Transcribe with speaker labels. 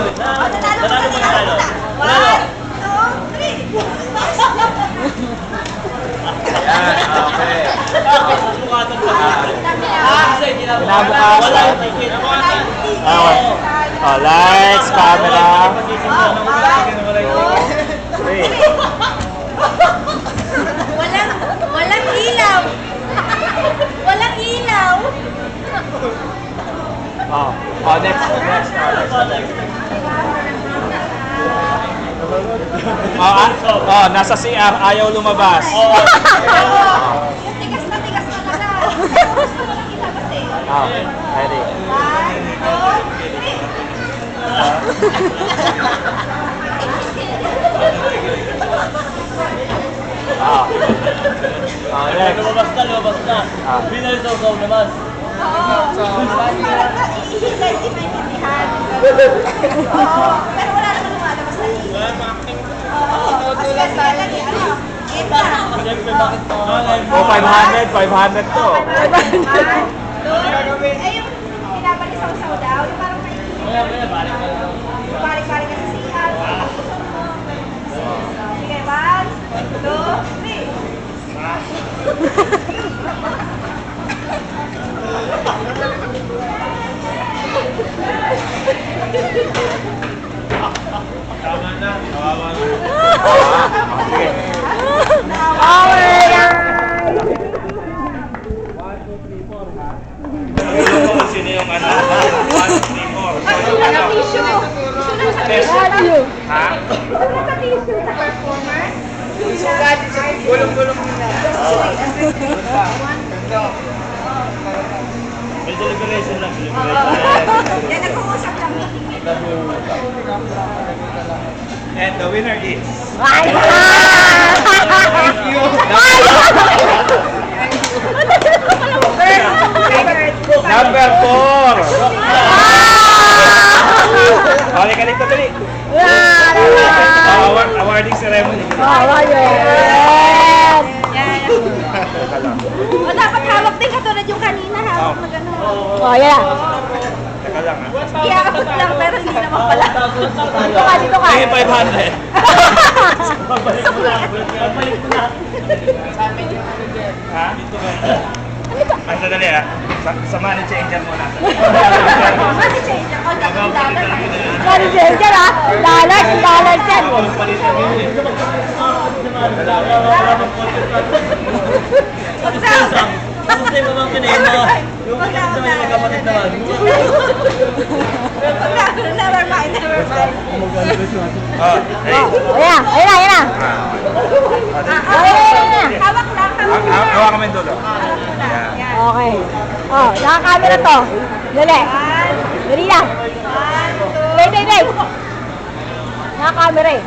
Speaker 1: labit na. Nanalo mo nanalo. Nanalo.
Speaker 2: 1, 2, 3.
Speaker 3: Yan, okay.
Speaker 1: Sukatan pa. Kasi
Speaker 3: Kinabukasan.
Speaker 1: wala yung ticket.
Speaker 3: Okay. Oh, lights, camera. 3.
Speaker 2: Walang ilaw. Walang ilaw.
Speaker 3: Oh, next. Nasa CR, ayaw lumabas.
Speaker 2: Yung tigas na talaga. Gusto mo lang ilabas eh.
Speaker 3: Okay, ready.
Speaker 1: 1, 2, 3.
Speaker 3: Next.
Speaker 1: Lumabas na. Winner is also naman.
Speaker 2: Oo. Ihihintay si maintindihan. Oo. Pero wala naman lumalabas na ilaw. Oo. Kasi lang eh. Ano?
Speaker 1: Siyempre, bakit mo?
Speaker 3: 500 to.
Speaker 2: Eh, yung pinapalisaw-saw daw, yung parang may balik-balik ka sa CR. Sige, 1, 2, 3.
Speaker 1: Tama na. Kawawa na. Sino yung ano? 1, 2, 3, 4.
Speaker 2: Tissue.
Speaker 3: Ha?
Speaker 2: Tissue sa performer.
Speaker 4: Gulong-gulong nila.
Speaker 1: May deliberation lang.
Speaker 2: Yan, nag-uusap lang.
Speaker 3: And the winner is... Number 4! Okay, kalit ko dali. Awarding ceremony.
Speaker 2: O, dapat hawak din katulad yung kanina. Hawak na gano'n.
Speaker 3: Teka lang ha.
Speaker 2: Iakapot lang, pero hindi naman pala. Dito ka.
Speaker 3: Sige, 500.
Speaker 1: Babalik mo na. Babalik mo na.
Speaker 3: Ha? Ay, sadali ha. Samahan si Angel muna.
Speaker 2: Kasi change ako.
Speaker 5: Sorry, Angel ah. Dollar yan.
Speaker 1: Palitan mo yun eh. Kasi mo bang kinema? Yung kinema may magkapatid naman.
Speaker 2: Never mind.
Speaker 3: Hey.
Speaker 5: Ayan na.
Speaker 2: Hawak lang.
Speaker 3: Hawa kami dulo.
Speaker 5: Okay. Oh, naka-camera to. Dali. Dali lang. Wait. Naka-camera eh.